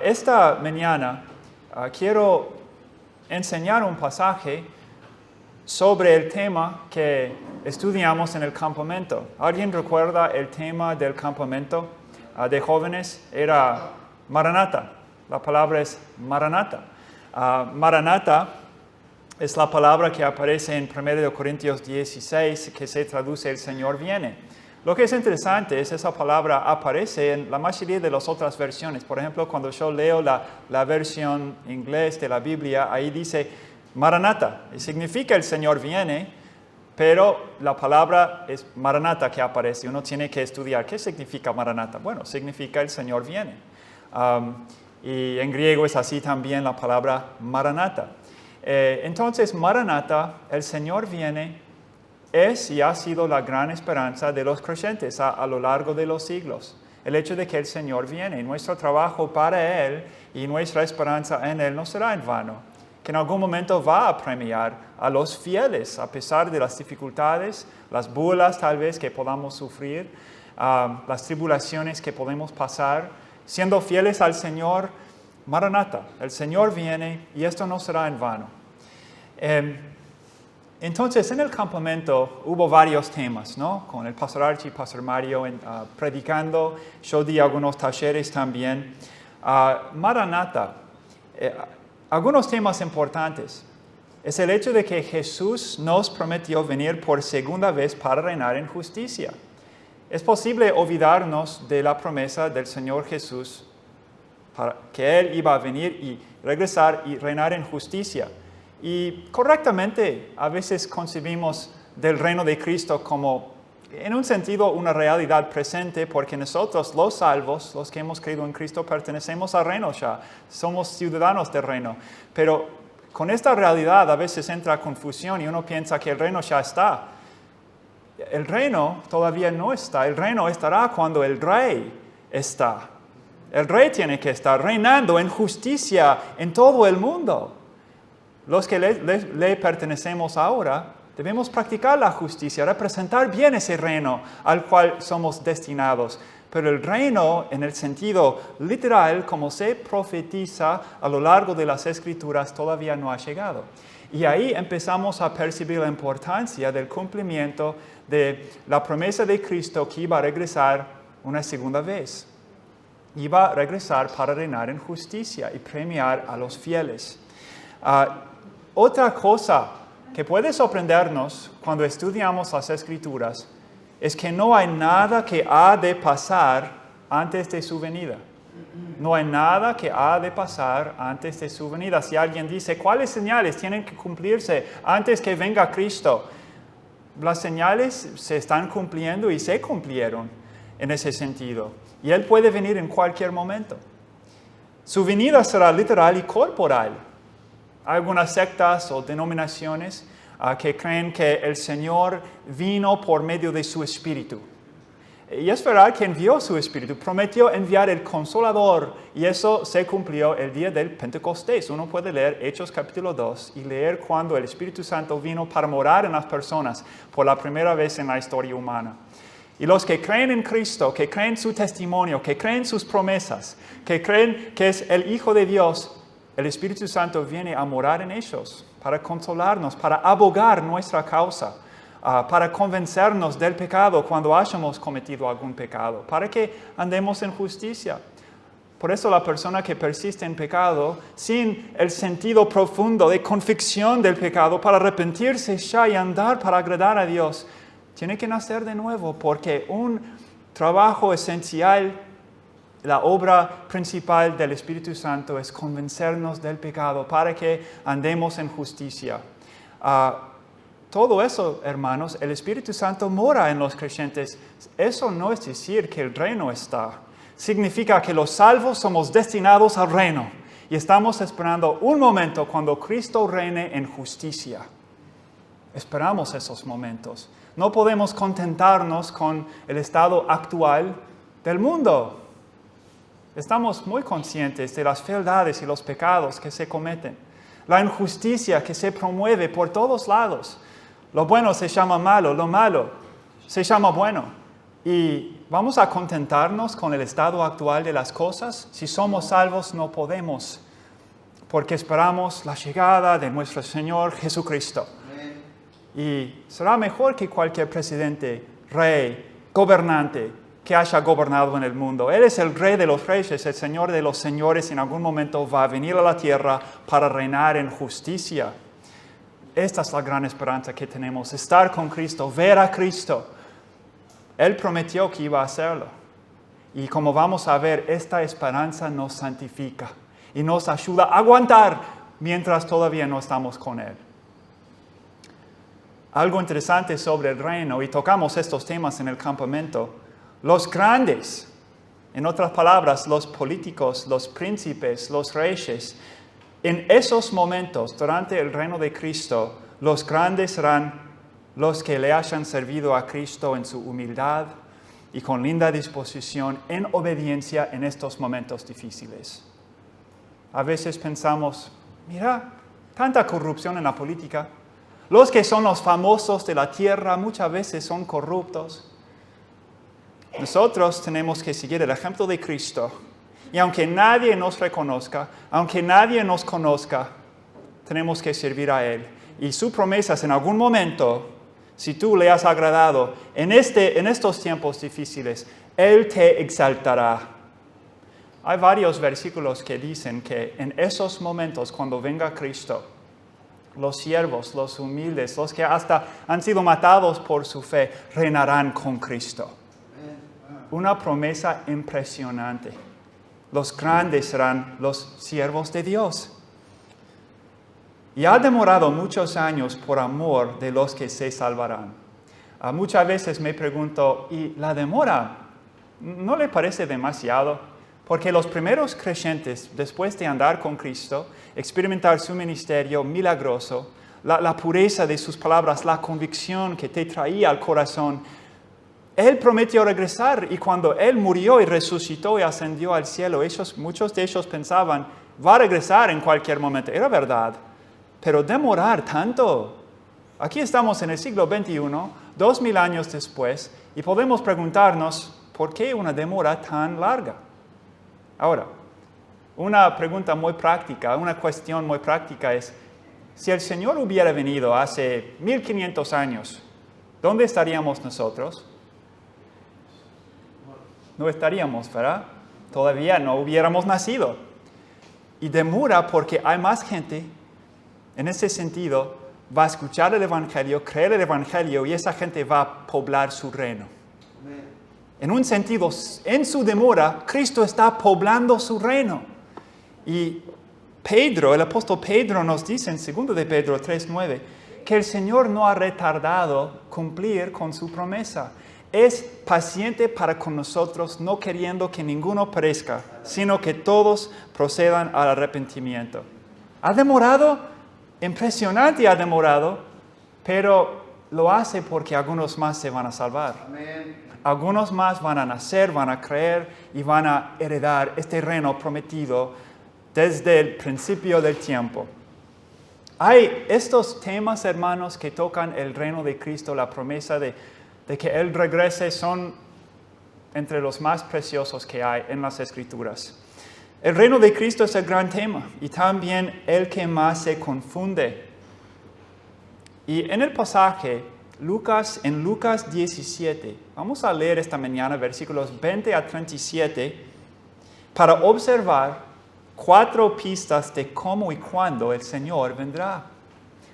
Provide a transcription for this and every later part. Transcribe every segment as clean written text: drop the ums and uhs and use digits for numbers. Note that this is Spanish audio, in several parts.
Esta mañana quiero enseñar un pasaje sobre el tema que estudiamos en el campamento. ¿Alguien recuerda el tema del campamento de jóvenes? Era Maranata. La palabra es Maranata. Maranata es la palabra que aparece en 1 Corintios 16, que se traduce "el Señor viene". Lo que es interesante es que esa palabra aparece en la mayoría de las otras versiones. Por ejemplo, cuando yo leo la versión inglés de la Biblia, ahí dice Maranata, y significa "el Señor viene", pero la palabra es Maranata que aparece. Uno tiene que estudiar qué significa Maranata. Bueno, significa "el Señor viene". Y en griego es así también la palabra Maranata. Entonces, Maranata, el Señor viene, es y ha sido la gran esperanza de los creyentes a lo largo de los siglos. El hecho de que el Señor viene, nuestro trabajo para Él y nuestra esperanza en Él no será en vano, que en algún momento va a premiar a los fieles, a pesar de las dificultades, las burlas tal vez que podamos sufrir, las tribulaciones que podemos pasar, siendo fieles al Señor. Maranata, el Señor viene y esto no será en vano. Entonces, en el campamento hubo varios temas, ¿no? Con el Pastor Archie y Pastor Mario predicando. Yo di algunos talleres también. Maranata, algunos temas importantes. Es el hecho de que Jesús nos prometió venir por segunda vez para reinar en justicia. Es posible olvidarnos de la promesa del Señor Jesús para que Él iba a venir y regresar y reinar en justicia. Y correctamente a veces concebimos del reino de Cristo como, en un sentido, una realidad presente, porque nosotros, los salvos, los que hemos creído en Cristo, pertenecemos al reino ya, somos ciudadanos del reino. Pero con esta realidad a veces entra confusión y uno piensa que el reino ya está. El reino todavía no está, el reino estará cuando el Rey está. El Rey tiene que estar reinando en justicia en todo el mundo. Los que le pertenecemos ahora debemos practicar la justicia, representar bien ese reino al cual somos destinados. Pero el reino, en el sentido literal, como se profetiza a lo largo de las Escrituras, todavía no ha llegado. Y ahí empezamos a percibir la importancia del cumplimiento de la promesa de Cristo que iba a regresar una segunda vez. Iba a regresar para reinar en justicia y premiar a los fieles. Otra cosa que puede sorprendernos cuando estudiamos las Escrituras es que no hay nada que ha de pasar antes de su venida. No hay nada que ha de pasar antes de su venida. Si alguien dice, ¿cuáles señales tienen que cumplirse antes que venga Cristo? Las señales se están cumpliendo y se cumplieron en ese sentido. Y Él puede venir en cualquier momento. Su venida será literal y corporal. Hay algunas sectas o denominaciones que creen que el Señor vino por medio de su Espíritu. Y es verdad que envió su Espíritu, prometió enviar el Consolador, y eso se cumplió el día del Pentecostés. Uno puede leer Hechos capítulo 2 y leer cuando el Espíritu Santo vino para morar en las personas por la primera vez en la historia humana. Y los que creen en Cristo, que creen su testimonio, que creen sus promesas, que creen que es el Hijo de Dios, el Espíritu Santo viene a morar en ellos para consolarnos, para abogar nuestra causa, para convencernos del pecado cuando hayamos cometido algún pecado, para que andemos en justicia. Por eso la persona que persiste en pecado, sin el sentido profundo de convicción del pecado, para arrepentirse ya y andar para agradar a Dios, tiene que nacer de nuevo, porque un trabajo esencial, la obra principal del Espíritu Santo es convencernos del pecado para que andemos en justicia. Todo eso, hermanos, el Espíritu Santo mora en los creyentes. Eso no es decir que el reino está. Significa que los salvos somos destinados al reino y estamos esperando un momento cuando Cristo reine en justicia. Esperamos esos momentos. No podemos contentarnos con el estado actual del mundo. Estamos muy conscientes de las fealdades y los pecados que se cometen, la injusticia que se promueve por todos lados. Lo bueno se llama malo, lo malo se llama bueno. Y vamos a contentarnos con el estado actual de las cosas. Si somos salvos, no podemos, porque esperamos la llegada de nuestro Señor Jesucristo. Y será mejor que cualquier presidente, rey, gobernante que haya gobernado en el mundo. Él es el Rey de los reyes, el Señor de los señores. En algún momento va a venir a la tierra para reinar en justicia. Esta es la gran esperanza que tenemos, estar con Cristo, ver a Cristo. Él prometió que iba a hacerlo. Y como vamos a ver, esta esperanza nos santifica y nos ayuda a aguantar mientras todavía no estamos con Él. Algo interesante sobre el reino, y tocamos estos temas en el campamento, los grandes, en otras palabras, los políticos, los príncipes, los reyes, en esos momentos, durante el reino de Cristo, los grandes serán los que le hayan servido a Cristo en su humildad y con linda disposición, en obediencia en estos momentos difíciles. A veces pensamos, mira, tanta corrupción en la política. Los que son los famosos de la tierra muchas veces son corruptos. Nosotros tenemos que seguir el ejemplo de Cristo. Y aunque nadie nos reconozca, aunque nadie nos conozca, tenemos que servir a Él. Y su promesa es en algún momento, si tú le has agradado en estos tiempos difíciles, Él te exaltará. Hay varios versículos que dicen que en esos momentos, cuando venga Cristo, los siervos, los humildes, los que hasta han sido matados por su fe, reinarán con Cristo. Una promesa impresionante. Los grandes serán los siervos de Dios. Y ha demorado muchos años por amor de los que se salvarán. Muchas veces me pregunto, ¿y la demora no le parece demasiado? Porque los primeros creyentes, después de andar con Cristo, experimentar su ministerio milagroso, la pureza de sus palabras, la convicción que te traía al corazón, Él prometió regresar, y cuando Él murió y resucitó y ascendió al cielo, muchos de ellos pensaban, va a regresar en cualquier momento. Era verdad, pero demorar tanto. Aquí estamos en el siglo XXI, 2000 años después, y podemos preguntarnos, ¿por qué una demora tan larga? Ahora, una pregunta muy práctica, una cuestión muy práctica es, si el Señor hubiera venido hace 1500 años, ¿dónde estaríamos nosotros? No estaríamos, ¿verdad? Todavía no hubiéramos nacido. Y demora porque hay más gente, en ese sentido, va a escuchar el Evangelio, creer el Evangelio, y esa gente va a poblar su reino. En un sentido, en su demora, Cristo está poblando su reino. Y Pedro, el apóstol Pedro nos dice en 2 de Pedro 3:9, que el Señor no ha retardado cumplir con su promesa. Es paciente para con nosotros, no queriendo que ninguno perezca, sino que todos procedan al arrepentimiento. ¿Ha demorado? Impresionante ha demorado, pero lo hace porque algunos más se van a salvar. Amén. Algunos más van a nacer, van a creer y van a heredar este reino prometido desde el principio del tiempo. Hay estos temas, hermanos, que tocan el reino de Cristo, la promesa de que Él regrese, son entre los más preciosos que hay en las Escrituras. El reino de Cristo es el gran tema y también el que más se confunde. Y en el pasaje, en Lucas 17, vamos a leer esta mañana versículos 20 a 37 para observar 4 pistas de cómo y cuándo el Señor vendrá.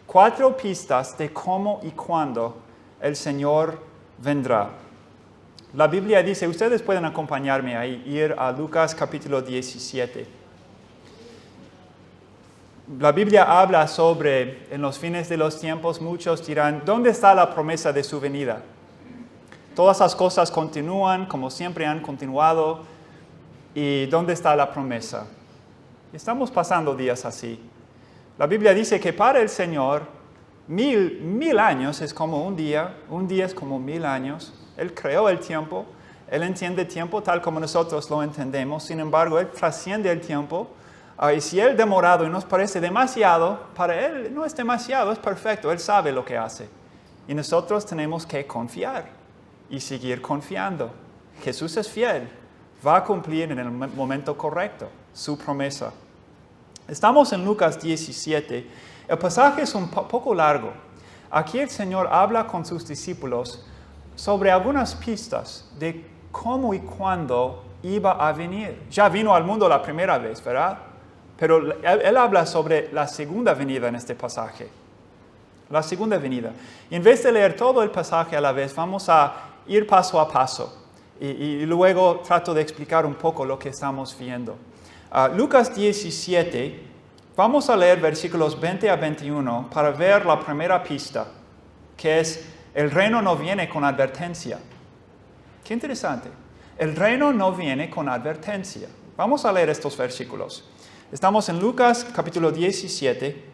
4 pistas de cómo y cuándo el Señor vendrá. La Biblia dice, ustedes pueden acompañarme ahí, ir a Lucas capítulo 17. La Biblia habla sobre, en los fines de los tiempos, muchos dirán, ¿dónde está la promesa de su venida? Todas las cosas continúan como siempre han continuado, ¿y dónde está la promesa? Estamos pasando días así. La Biblia dice que para el Señor, mil años es como un día es como 1000 años. Él creó el tiempo, Él entiende el tiempo tal como nosotros lo entendemos, sin embargo, Él trasciende el tiempo. Y si Él demorado y nos parece demasiado, para Él no es demasiado, es perfecto, Él sabe lo que hace. Y nosotros tenemos que confiar y seguir confiando. Jesús es fiel, va a cumplir en el momento correcto su promesa. Estamos en Lucas 17. El pasaje es un poco largo. Aquí el Señor habla con sus discípulos sobre algunas pistas de cómo y cuándo iba a venir. Ya vino al mundo la primera vez, ¿verdad? Pero él habla sobre la segunda venida en este pasaje. La segunda venida. Y en vez de leer todo el pasaje a la vez, vamos a ir paso a paso. Y luego trato de explicar un poco lo que estamos viendo. Lucas 17, vamos a leer versículos 20 a 21 para ver la primera pista, que es: el reino no viene con advertencia. Qué interesante. El reino no viene con advertencia. Vamos a leer estos versículos. Estamos en Lucas capítulo 17,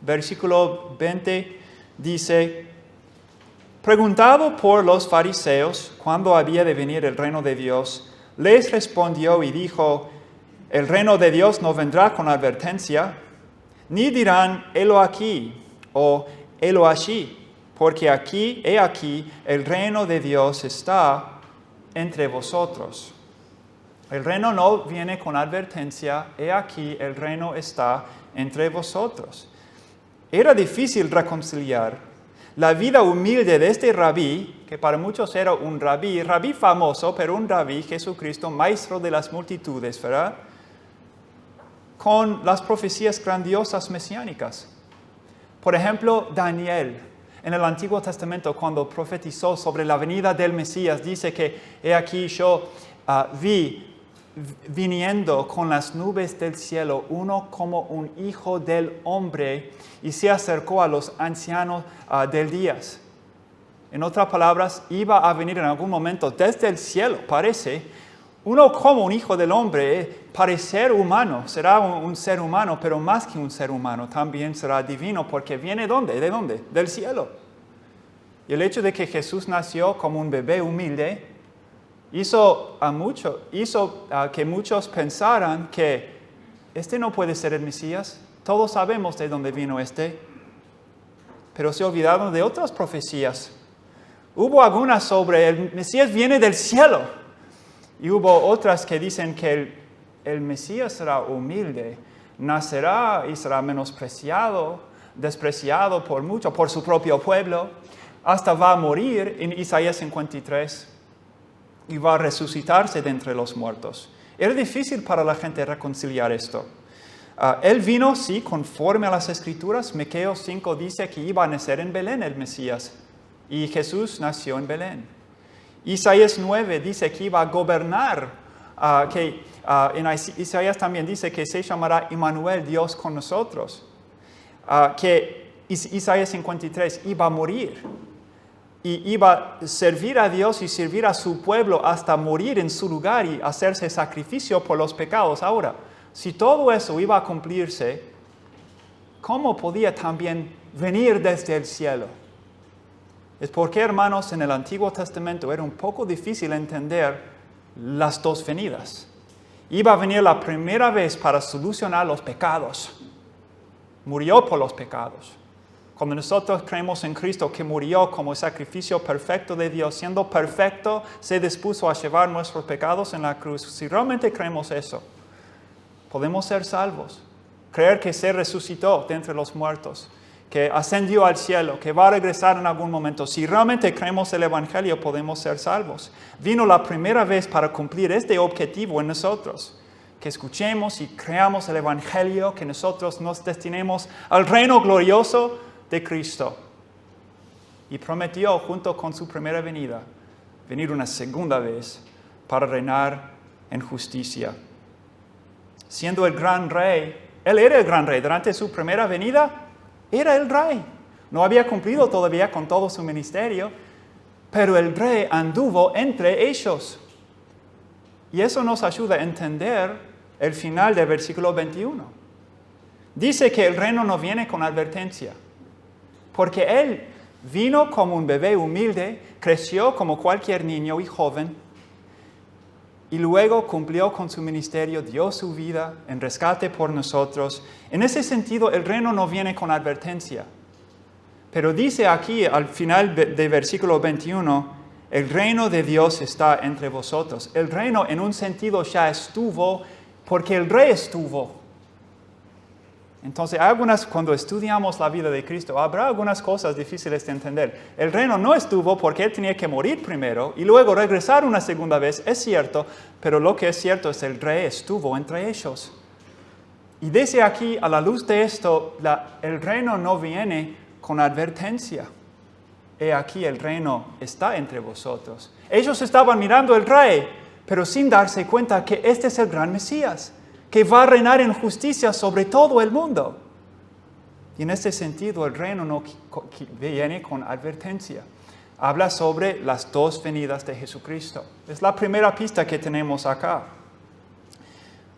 versículo 20, dice: preguntado por los fariseos cuándo había de venir el reino de Dios, les respondió y dijo: el reino de Dios no vendrá con advertencia, ni dirán helo aquí o helo allí, porque he aquí, el reino de Dios está entre vosotros. El reino no viene con advertencia, he aquí, el reino está entre vosotros. Era difícil reconciliar la vida humilde de este rabí, que para muchos era un rabí famoso, pero un rabí, Jesucristo, maestro de las multitudes, ¿verdad?, con las profecías grandiosas mesiánicas. Por ejemplo, Daniel, en el Antiguo Testamento, cuando profetizó sobre la venida del Mesías, dice que he aquí yo vi viniendo con las nubes del cielo uno como un hijo del hombre, y se acercó a los ancianos del días. En otras palabras, iba a venir en algún momento desde el cielo, parece, uno como un hijo del hombre, parecer humano, será un ser humano, pero más que un ser humano, también será divino, porque viene ¿dónde? ¿De dónde? Del cielo. Y el hecho de que Jesús nació como un bebé humilde hizo que muchos pensaran que este no puede ser el Mesías. Todos sabemos de dónde vino este, pero se olvidaron de otras profecías. Hubo algunas sobre el Mesías viene del cielo, y hubo otras que dicen que el Mesías será humilde, nacerá y será menospreciado, despreciado por mucho, por su propio pueblo, hasta va a morir en Isaías 53 y va a resucitarse de entre los muertos. Era difícil para la gente reconciliar esto. Él vino, sí, conforme a las Escrituras. Miqueas 5 dice que iba a nacer en Belén el Mesías, y Jesús nació en Belén. Isaías 9 dice que iba a gobernar, en Isaías también dice que se llamará Immanuel, Dios con nosotros. Que Isaías 53 iba a morir y iba a servir a Dios y servir a su pueblo hasta morir en su lugar y hacerse sacrificio por los pecados. Ahora, si todo eso iba a cumplirse, ¿cómo podía también venir desde el cielo? Es porque, hermanos, en el Antiguo Testamento era un poco difícil entender las dos venidas. Iba a venir la primera vez para solucionar los pecados. Murió por los pecados. Cuando nosotros creemos en Cristo, que murió como sacrificio perfecto de Dios, siendo perfecto, se dispuso a llevar nuestros pecados en la cruz. Si realmente creemos eso, podemos ser salvos. Creer que se resucitó de entre los muertos, que ascendió al cielo, que va a regresar en algún momento. Si realmente creemos el Evangelio, podemos ser salvos. Vino la primera vez para cumplir este objetivo en nosotros, que escuchemos y creamos el Evangelio, que nosotros nos destinemos al reino glorioso de Cristo. Y prometió, junto con su primera venida, venir una segunda vez para reinar en justicia. Siendo el gran rey, Él era el gran rey durante su primera venida. Era el rey. No había cumplido todavía con todo su ministerio, pero el rey anduvo entre ellos. Y eso nos ayuda a entender el final del versículo 21. Dice que el reino no viene con advertencia, porque Él vino como un bebé humilde, creció como cualquier niño y joven, y luego cumplió con su ministerio, dio su vida en rescate por nosotros. En ese sentido, el reino no viene con advertencia. Pero dice aquí, al final del versículo 21, El reino de Dios está entre vosotros. El reino en un sentido ya estuvo porque el rey estuvo. Entonces, cuando estudiamos la vida de Cristo, habrá algunas cosas difíciles de entender. El reino no estuvo porque Él tenía que morir primero y luego regresar una segunda vez, es cierto, pero lo que es cierto es que el rey estuvo entre ellos. Y desde aquí, a la luz de esto, el reino no viene con advertencia. He aquí el reino está entre vosotros. Ellos estaban mirando al rey, pero sin darse cuenta que este es el gran Mesías, que va a reinar en justicia sobre todo el mundo. Y en este sentido, el reino no viene con advertencia. Habla sobre las dos venidas de Jesucristo. Es la primera pista que tenemos acá.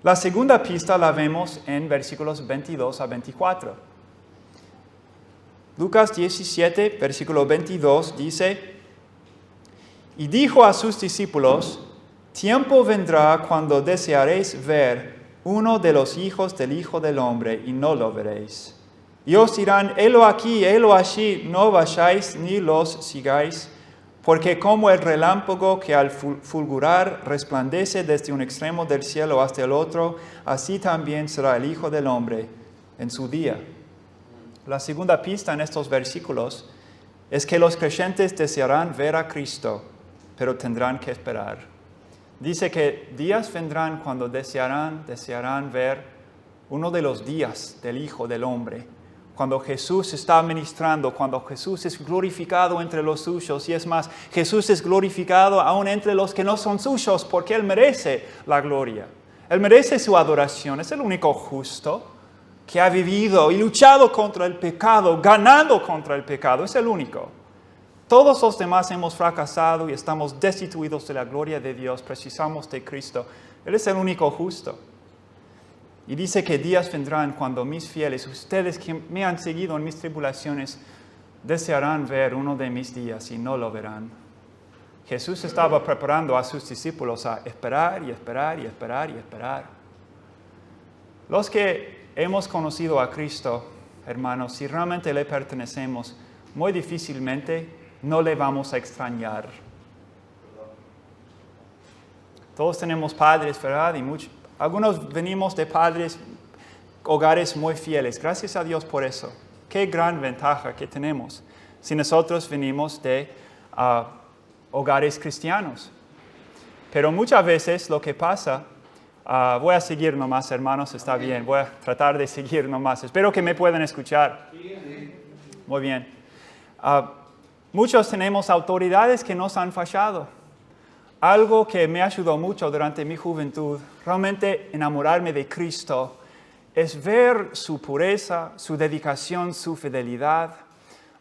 La segunda pista la vemos en versículos 22 a 24. Lucas 17, versículo 22 dice, y dijo a sus discípulos, tiempo vendrá cuando desearéis ver uno de los hijos del Hijo del Hombre y no lo veréis. Y os dirán, helo aquí, helo allí, no vayáis ni los sigáis, porque como el relámpago que al fulgurar resplandece desde un extremo del cielo hasta el otro, así también será el Hijo del Hombre en su día. La segunda pista en estos versículos es que los creyentes desearán ver a Cristo, pero tendrán que esperar. Dice que días vendrán cuando desearán ver uno de los días del Hijo del Hombre, cuando Jesús está ministrando, cuando Jesús es glorificado entre los suyos, y es más, Jesús es glorificado aún entre los que no son suyos, porque Él merece la gloria. Él merece su adoración, es el único justo que ha vivido y luchado contra el pecado, ganando contra el pecado, es el único. Todos los demás hemos fracasado y estamos destituidos de la gloria de Dios, precisamos de Cristo. Él es el único justo. Y dice que días vendrán cuando mis fieles, ustedes que me han seguido en mis tribulaciones, desearán ver uno de mis días y no lo verán. Jesús estaba preparando a sus discípulos a esperar y esperar y esperar y esperar. Los que hemos conocido a Cristo, hermanos, si realmente le pertenecemos, muy difícilmente no le vamos a extrañar. Todos tenemos padres, ¿verdad? Algunos venimos de padres, hogares muy fieles. Gracias a Dios por eso. Qué gran ventaja que tenemos. Si nosotros venimos de hogares cristianos. Pero muchas veces lo que pasa, voy a seguir nomás, hermanos, está bien. Voy a tratar de seguir nomás. Espero que me puedan escuchar. Muy bien. Muchos tenemos autoridades que nos han fallado. Algo que me ayudó mucho durante mi juventud, realmente enamorarme de Cristo, es ver su pureza, su dedicación, su fidelidad.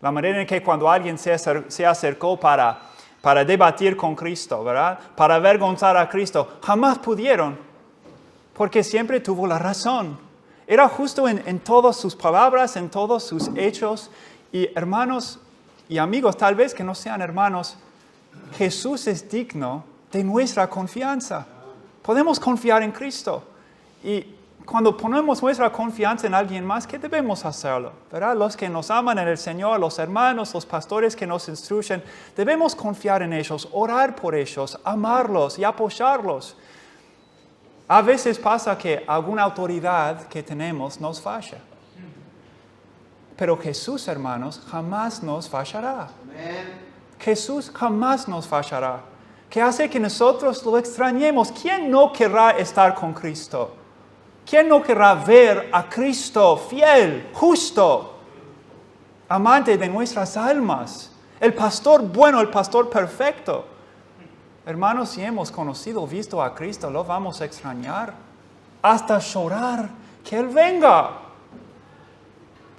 La manera en que cuando alguien se acercó para debatir con Cristo, ¿verdad? Para avergonzar a Cristo, jamás pudieron, porque siempre tuvo la razón. Era justo en todas sus palabras, en todos sus hechos. Y hermanos y amigos, tal vez que no sean hermanos, Jesús es digno de nuestra confianza. Podemos confiar en Cristo. Y cuando ponemos nuestra confianza en alguien más, ¿qué debemos hacerlo? ¿Verdad? Los que nos aman en el Señor, los hermanos, los pastores que nos instruyen, debemos confiar en ellos, orar por ellos, amarlos y apoyarlos. A veces pasa que alguna autoridad que tenemos nos falla. Pero Jesús, hermanos, jamás nos fallará. Jesús jamás nos fallará. ¿Qué hace que nosotros lo extrañemos? ¿Quién no querrá estar con Cristo? ¿Quién no querrá ver a Cristo fiel, justo, amante de nuestras almas? El pastor bueno, el pastor perfecto. Hermanos, si hemos conocido, visto a Cristo, lo vamos a extrañar. Hasta llorar que Él venga.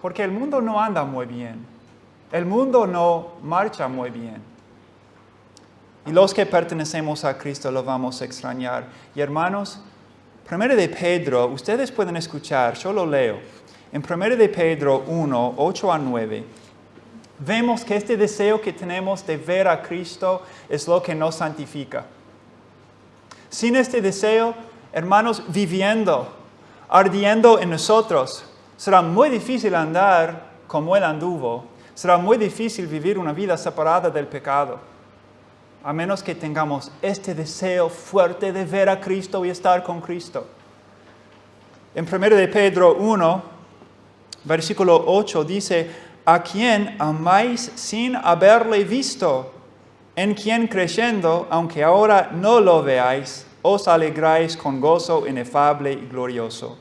Porque el mundo no anda muy bien. El mundo no marcha muy bien. Y los que pertenecemos a Cristo lo vamos a extrañar. Y hermanos, 1 de Pedro, ustedes pueden escuchar, yo lo leo. En 1 de Pedro 1, 8 a 9, vemos que este deseo que tenemos de ver a Cristo es lo que nos santifica. Sin este deseo, hermanos, viviendo, ardiendo en nosotros, será muy difícil andar como Él anduvo. Será muy difícil vivir una vida separada del pecado. a menos que tengamos este deseo fuerte de ver a Cristo y estar con Cristo. En 1 de Pedro 1, versículo 8 dice, a quien amáis sin haberle visto, en quien creyendo, aunque ahora no lo veáis, os alegráis con gozo inefable y glorioso,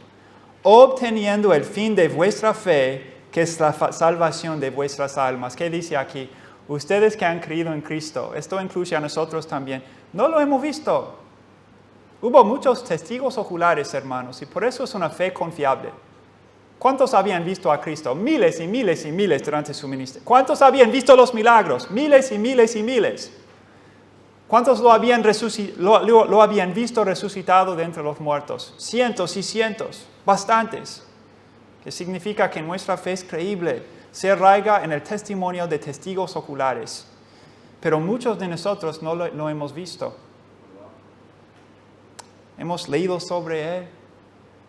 obteniendo el fin de vuestra fe, que es la salvación de vuestras almas. ¿Qué dice aquí? Ustedes que han creído en Cristo, esto incluye a nosotros también, no lo hemos visto. Hubo muchos testigos oculares, hermanos, y por eso es una fe confiable. ¿Cuántos habían visto a Cristo? Miles y miles y miles durante su ministerio. ¿Cuántos habían visto los milagros? Miles y miles y miles. ¿Cuántos lo habían visto resucitado de entre los muertos? Cientos y cientos, bastantes. Que significa que nuestra fe es creíble, se arraiga en el testimonio de testigos oculares. Pero muchos de nosotros no lo hemos visto. Hemos leído sobre Él,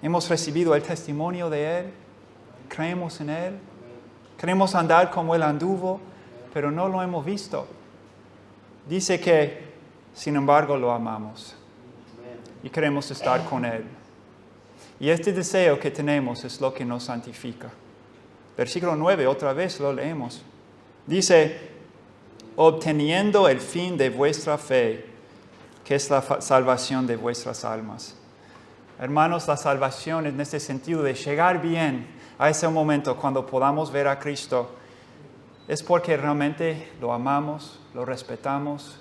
hemos recibido el testimonio de Él, creemos en Él, queremos andar como Él anduvo, pero no lo hemos visto. Dice que, sin embargo, lo amamos y queremos estar con Él. Y este deseo que tenemos es lo que nos santifica. Versículo 9, otra vez lo leemos. Dice, obteniendo el fin de vuestra fe, que es la salvación de vuestras almas. Hermanos, la salvación en este sentido de llegar bien a ese momento cuando podamos ver a Cristo, es porque realmente lo amamos, lo respetamos,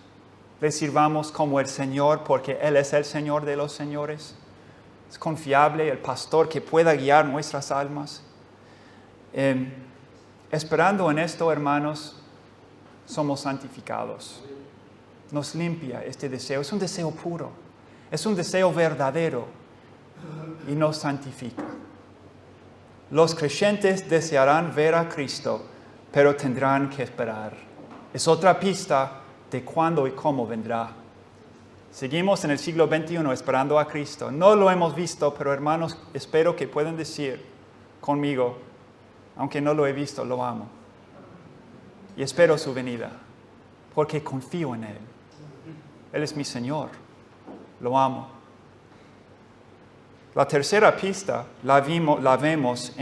le sirvamos como el Señor, porque Él es el Señor de los señores. Es confiable, el pastor que pueda guiar nuestras almas. Esperando en esto, hermanos, somos santificados. Nos limpia este deseo. Es un deseo puro. Es un deseo verdadero. Y nos santifica. Los creyentes desearán ver a Cristo, pero tendrán que esperar. Es otra pista de cuándo y cómo vendrá. Seguimos en el siglo XXI esperando a Cristo. No lo hemos visto, pero hermanos, espero que puedan decir conmigo, aunque no lo he visto, lo amo. Y espero su venida, porque confío en Él. Él es mi Señor. Lo amo. La tercera pista la vemos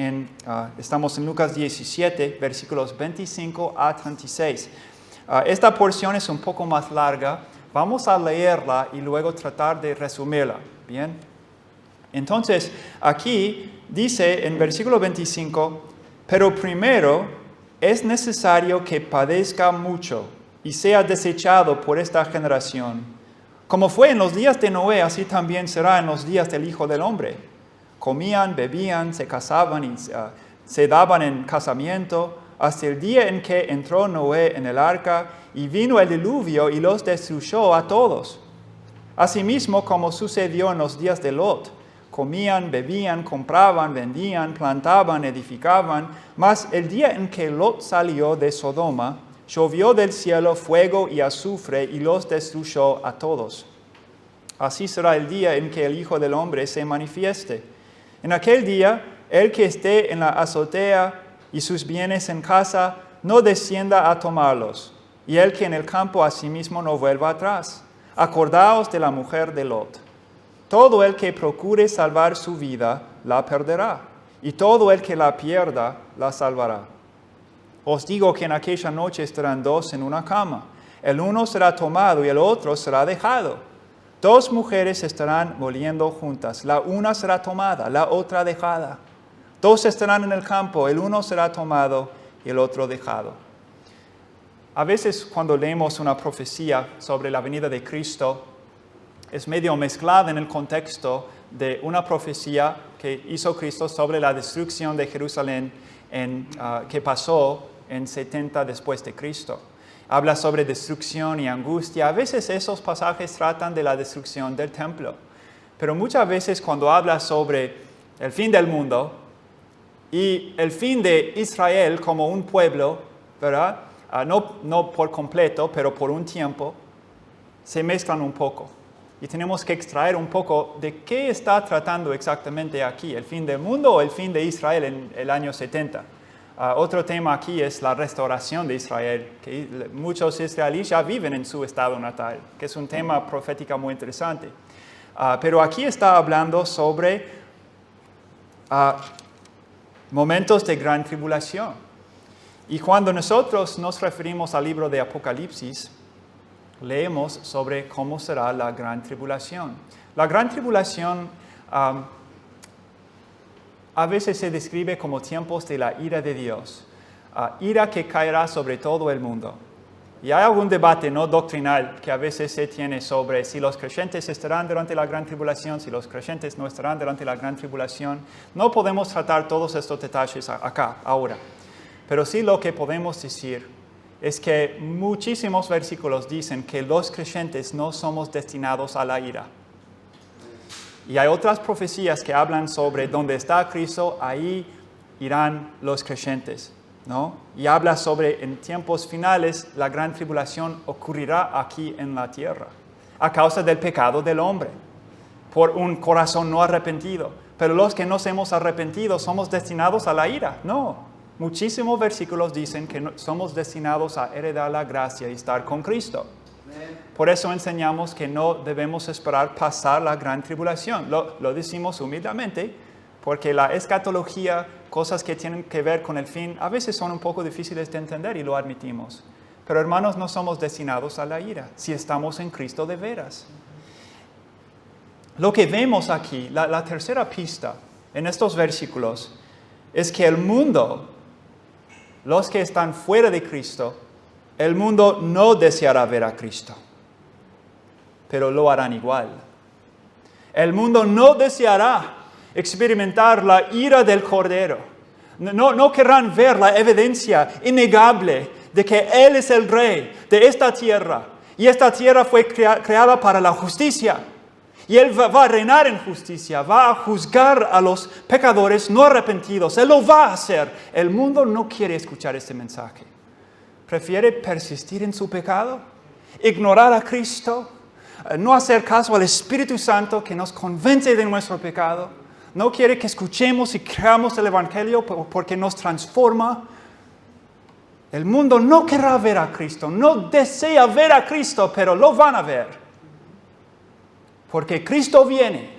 estamos en Lucas 17, versículos 25 a 36. Esta porción es un poco más larga. Vamos a leerla y luego tratar de resumirla. ¿Bien? Entonces, aquí dice en versículo 25, pero primero es necesario que padezca mucho y sea desechado por esta generación. Como fue en los días de Noé, así también será en los días del Hijo del Hombre. Comían, bebían, se casaban y se daban en casamiento, hasta el día en que entró Noé en el arca y vino el diluvio y los destruyó a todos. Asimismo, como sucedió en los días de Lot, comían, bebían, compraban, vendían, plantaban, edificaban, mas el día en que Lot salió de Sodoma, llovió del cielo fuego y azufre y los destruyó a todos. Así será el día en que el Hijo del Hombre se manifieste. En aquel día, el que esté en la azotea y sus bienes en casa, no descienda a tomarlos, y el que en el campo asimismo no vuelva atrás. Acordaos de la mujer de Lot. Todo el que procure salvar su vida, la perderá, y todo el que la pierda, la salvará. Os digo que en aquella noche estarán dos en una cama. El uno será tomado y el otro será dejado. Dos mujeres estarán moliendo juntas. La una será tomada, la otra dejada. Dos estarán en el campo, el uno será tomado y el otro dejado. A veces cuando leemos una profecía sobre la venida de Cristo, es medio mezclada en el contexto de una profecía que hizo Cristo sobre la destrucción de Jerusalén que pasó en 70 después de Cristo. Habla sobre destrucción y angustia. A veces esos pasajes tratan de la destrucción del templo. Pero muchas veces cuando habla sobre el fin del mundo y el fin de Israel como un pueblo, ¿verdad? No por completo, pero por un tiempo, se mezclan un poco. Y tenemos que extraer un poco de qué está tratando exactamente aquí, el fin del mundo o el fin de Israel en el año 70. Otro tema aquí es la restauración de Israel, que muchos israelíes ya viven en su estado natal, que es un tema profético muy interesante. Pero aquí está hablando sobre momentos de gran tribulación. Y cuando nosotros nos referimos al libro de Apocalipsis, leemos sobre cómo será la gran tribulación. La gran tribulación a veces se describe como tiempos de la ira de Dios, ira que caerá sobre todo el mundo. Y hay algún debate no doctrinal que a veces se tiene sobre si los creyentes estarán durante la gran tribulación, si los creyentes no estarán durante la gran tribulación. No podemos tratar todos estos detalles acá, ahora. Pero sí lo que podemos decir es que muchísimos versículos dicen que los creyentes no somos destinados a la ira. Y hay otras profecías que hablan sobre donde está Cristo, ahí irán los creyentes, ¿no? Y habla sobre en tiempos finales la gran tribulación ocurrirá aquí en la tierra a causa del pecado del hombre, por un corazón no arrepentido. Pero los que nos hemos arrepentido somos destinados a la ira. No, muchísimos versículos dicen que somos destinados a heredar la gracia y estar con Cristo. Por eso enseñamos que no debemos esperar pasar la gran tribulación. Lo decimos humildemente, porque la escatología, cosas que tienen que ver con el fin, a veces son un poco difíciles de entender y lo admitimos. Pero hermanos, no somos destinados a la ira, si estamos en Cristo de veras. Lo que vemos aquí, la tercera pista en estos versículos, es que el mundo, los que están fuera de Cristo, el mundo no deseará ver a Cristo, pero lo harán igual. El mundo no deseará experimentar la ira del Cordero. No querrán ver la evidencia innegable de que Él es el Rey de esta tierra. Y esta tierra fue creada para la justicia. Y Él va a reinar en justicia, va a juzgar a los pecadores no arrepentidos. Él lo va a hacer. El mundo no quiere escuchar este mensaje. Prefiere persistir en su pecado, ignorar a Cristo, no hacer caso al Espíritu Santo que nos convence de nuestro pecado. No quiere que escuchemos y creamos el Evangelio porque nos transforma. El mundo no querrá ver a Cristo, no desea ver a Cristo, pero lo van a ver. Porque Cristo viene.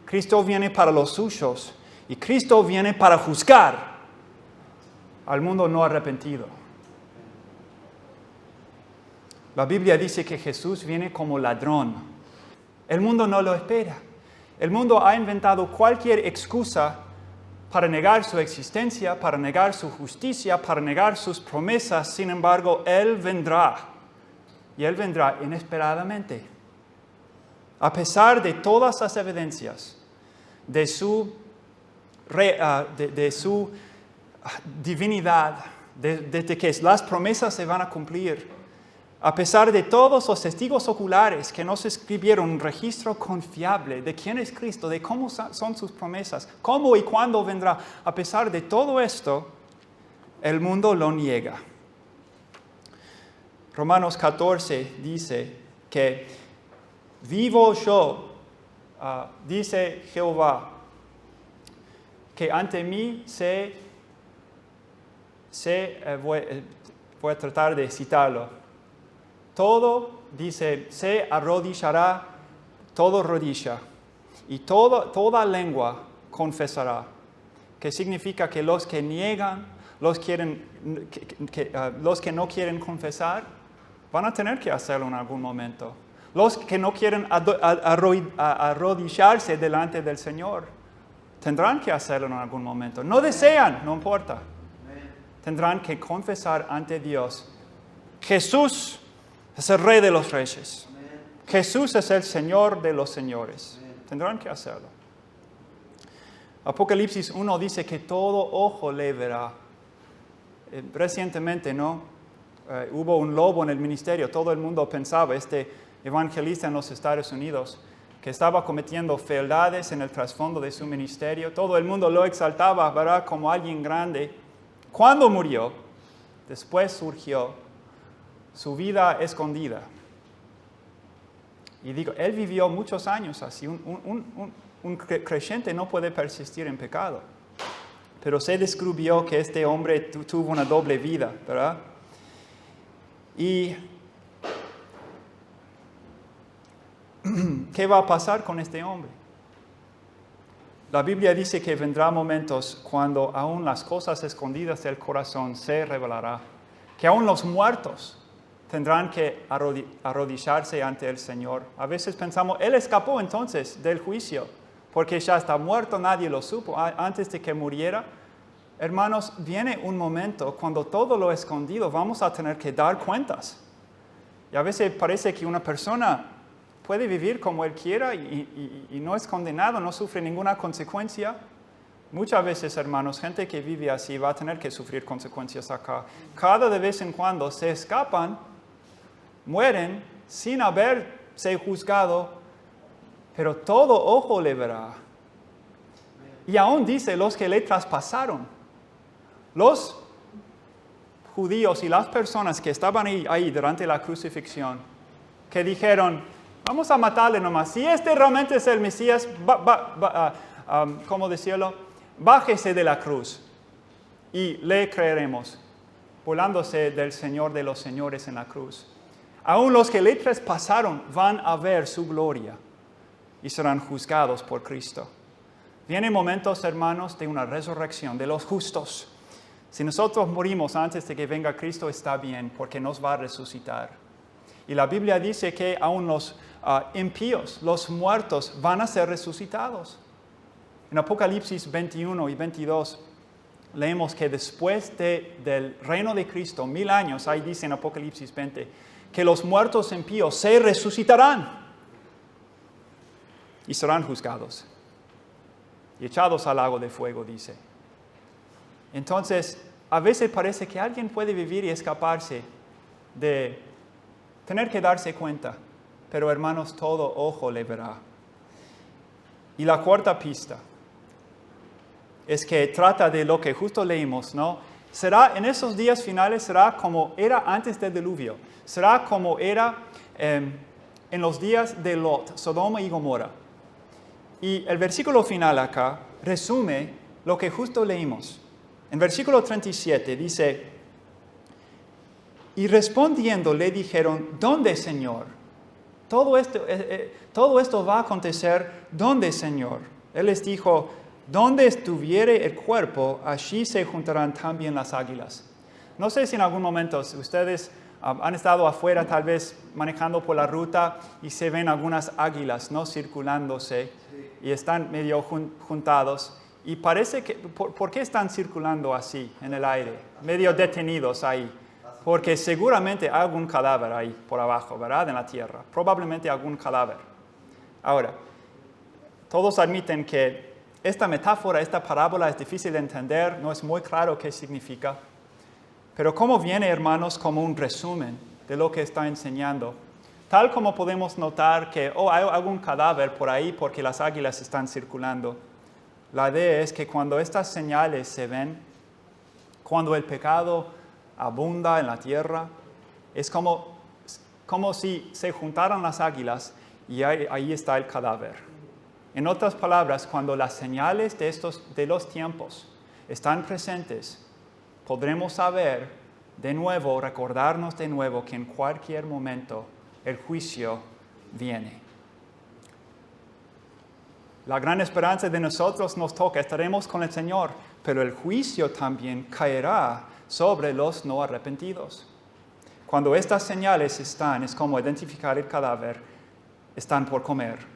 Cristo viene para los suyos y Cristo viene para juzgar al mundo no arrepentido. La Biblia dice que Jesús viene como ladrón. El mundo no lo espera. El mundo ha inventado cualquier excusa para negar su existencia, para negar su justicia, para negar sus promesas. Sin embargo, Él vendrá. Y Él vendrá inesperadamente. A pesar de todas las evidencias de su divinidad, de que las promesas se van a cumplir, a pesar de todos los testigos oculares que nos escribieron un registro confiable de quién es Cristo, de cómo son sus promesas, cómo y cuándo vendrá, a pesar de todo esto, el mundo lo niega. Romanos 14 dice que vivo yo, dice Jehová, que ante mí voy a tratar de citarlo. Todo, dice, se arrodillará, todo rodilla, y toda lengua confesará. Que significa que los que niegan, los que no quieren confesar, van a tener que hacerlo en algún momento. Los que no quieren arrodillarse delante del Señor, tendrán que hacerlo en algún momento. No desean, no importa. Tendrán que confesar ante Dios. Jesús es el Rey de los Reyes. Jesús es el Señor de los señores. Tendrán que hacerlo. Apocalipsis 1 dice que todo ojo le verá. Recientemente, hubo un lobo en el ministerio. Todo el mundo pensaba, este evangelista en los Estados Unidos, que estaba cometiendo fealdades en el trasfondo de su ministerio. Todo el mundo lo exaltaba, ¿verdad?, como alguien grande. Cuando murió, después surgió su vida escondida. Y digo, él vivió muchos años así. Un creyente no puede persistir en pecado. pero se descubrió que este hombre tuvo una doble vida, ¿verdad? Y ¿qué va a pasar con este hombre? La Biblia dice que vendrá momentos cuando aún las cosas escondidas del corazón se revelará, que aún los muertos tendrán que arrodillarse ante el Señor. A veces pensamos, Él escapó entonces del juicio, porque ya está muerto, nadie lo supo antes de que muriera. Hermanos, viene un momento cuando todo lo escondido vamos a tener que dar cuentas. Y a veces parece que una persona puede vivir como él quiera y no es condenado, no sufre ninguna consecuencia. Muchas veces, hermanos, gente que vive así va a tener que sufrir consecuencias acá. Cada de vez en cuando se escapan, mueren sin haberse juzgado, pero todo ojo le verá. Y aún dice los que le traspasaron. Los judíos y las personas que estaban ahí durante la crucifixión, que dijeron, vamos a matarle nomás. Si este realmente es el Mesías, ¿cómo decirlo? Bájese de la cruz y le creeremos, burlándose del Señor de los señores en la cruz. Aún los que le traspasaron van a ver su gloria y serán juzgados por Cristo. Vienen momentos, hermanos, de una resurrección de los justos. Si nosotros morimos antes de que venga Cristo, está bien, porque nos va a resucitar. Y la Biblia dice que aún los impíos, los muertos, van a ser resucitados. En Apocalipsis 21 y 22 leemos que después del reino de Cristo, 1000 años, ahí dice en Apocalipsis 20, que los muertos impíos se resucitarán y serán juzgados y echados al lago de fuego, dice. Entonces, a veces parece que alguien puede vivir y escaparse de tener que darse cuenta, pero hermanos, todo ojo le verá. Y la cuarta pista es que trata de lo que justo leímos, ¿no? Será en esos días finales, será como era antes del diluvio, será como era en los días de Lot, Sodoma y Gomorra. Y el versículo final acá resume lo que justo leímos. En versículo 37 dice, y respondiendo le dijeron, ¿dónde, Señor? Todo esto va a acontecer, ¿dónde, Señor? Él les dijo, donde estuviere el cuerpo, allí se juntarán también las águilas. No sé si en algún momento ustedes han estado afuera, tal vez manejando por la ruta, y se ven algunas águilas, ¿no?, circulándose, y están medio juntados. Y parece que, ¿por qué están circulando así en el aire? Medio detenidos ahí. Porque seguramente hay algún cadáver ahí por abajo, ¿verdad? En la tierra. Probablemente algún cadáver. Ahora, todos admiten que esta metáfora, esta parábola es difícil de entender, no es muy claro qué significa. Pero cómo viene, hermanos, como un resumen de lo que está enseñando. Tal como podemos notar que hay algún cadáver por ahí porque las águilas están circulando. La idea es que cuando estas señales se ven, cuando el pecado abunda en la tierra, es como si se juntaran las águilas y ahí está el cadáver. En otras palabras, cuando las señales de los tiempos están presentes, podremos saber de nuevo, recordarnos de nuevo que en cualquier momento el juicio viene. La gran esperanza de nosotros nos toca, estaremos con el Señor, pero el juicio también caerá sobre los no arrepentidos. Cuando estas señales están, es como identificar el cadáver, están por comer.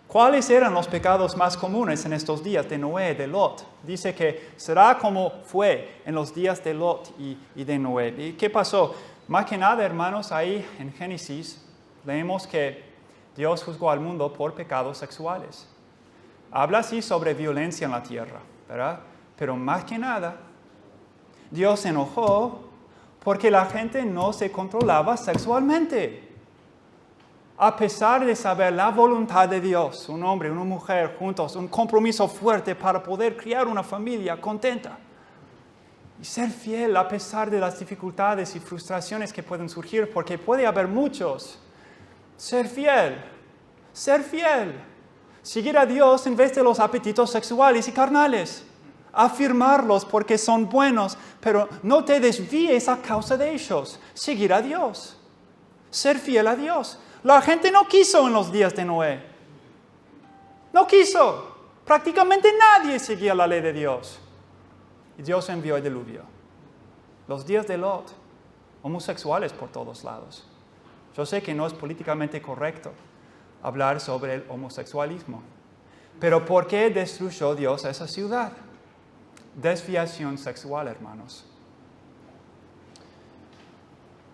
¿Cuáles eran los pecados más comunes en estos días de Noé, de Lot? Dice que será como fue en los días de Lot y de Noé. ¿Y qué pasó? Más que nada, hermanos, ahí en Génesis leemos que Dios juzgó al mundo por pecados sexuales. Habla así sobre violencia en la tierra, ¿verdad? Pero más que nada, Dios se enojó porque la gente no se controlaba sexualmente. A pesar de saber la voluntad de Dios, un hombre y una mujer juntos, un compromiso fuerte para poder criar una familia contenta. Y ser fiel a pesar de las dificultades y frustraciones que pueden surgir, porque puede haber muchos. Ser fiel. Seguir a Dios en vez de los apetitos sexuales y carnales. afirmarlos porque son buenos, pero no te desvíes a causa de ellos. Seguir a Dios, ser fiel a Dios. La gente no quiso en los días de Noé. No quiso. Prácticamente nadie seguía la ley de Dios. Y Dios envió el diluvio. Los días de Lot, homosexuales por todos lados. Yo sé que no es políticamente correcto hablar sobre el homosexualismo. Pero ¿por qué destruyó Dios esa ciudad? Desviación sexual, hermanos.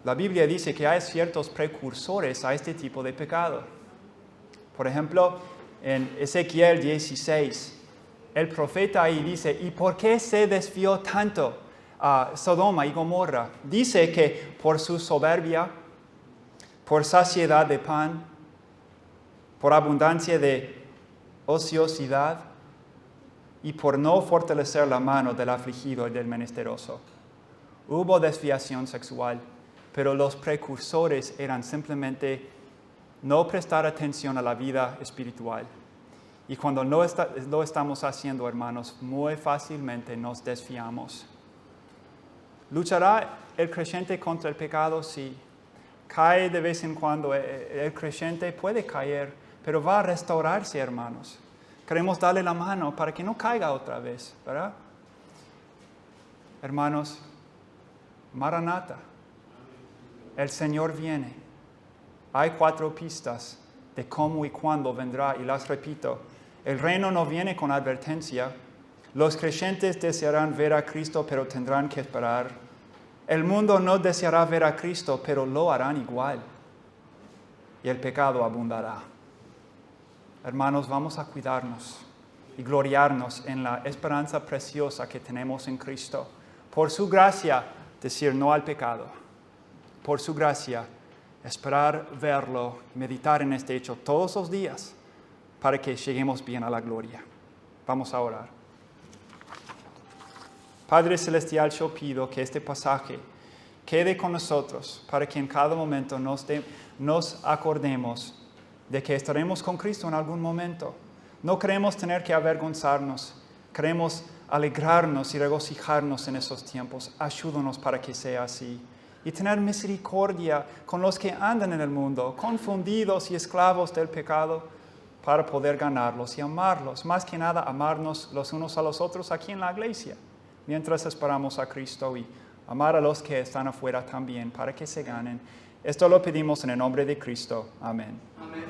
La Biblia dice que hay ciertos precursores a este tipo de pecado. Por ejemplo, en Ezequiel 16, el profeta ahí dice, ¿y por qué se desvió tanto a Sodoma y Gomorra? Dice que por su soberbia, por saciedad de pan, por abundancia de ociosidad y por no fortalecer la mano del afligido y del menesteroso. Hubo desviación sexual, pero los precursores eran simplemente no prestar atención a la vida espiritual. Y cuando no lo estamos haciendo, hermanos, muy fácilmente nos desviamos. ¿Luchará el creyente contra el pecado? Sí. Cae de vez en cuando. El creyente puede caer, pero va a restaurarse, hermanos. Queremos darle la mano para que no caiga otra vez, ¿verdad? Hermanos, Maranata, el Señor viene. Hay 4 pistas de cómo y cuándo vendrá, y las repito. El reino no viene con advertencia. Los creyentes desearán ver a Cristo, pero tendrán que esperar. El mundo no deseará ver a Cristo, pero lo harán igual. Y el pecado abundará. Hermanos, vamos a cuidarnos y gloriarnos en la esperanza preciosa que tenemos en Cristo. Por su gracia, decir no al pecado. Por su gracia, esperar verlo, meditar en este hecho todos los días para que lleguemos bien a la gloria. Vamos a orar. Padre Celestial, yo pido que este pasaje quede con nosotros para que en cada momento nos acordemos de que estaremos con Cristo en algún momento. No queremos tener que avergonzarnos, queremos alegrarnos y regocijarnos en esos tiempos. Ayúdanos para que sea así. Y tener misericordia con los que andan en el mundo, confundidos y esclavos del pecado, para poder ganarlos y amarlos. Más que nada, amarnos los unos a los otros aquí en la iglesia, mientras esperamos a Cristo, y amar a los que están afuera también, para que se ganen. Esto lo pedimos en el nombre de Cristo. Amén. Amén.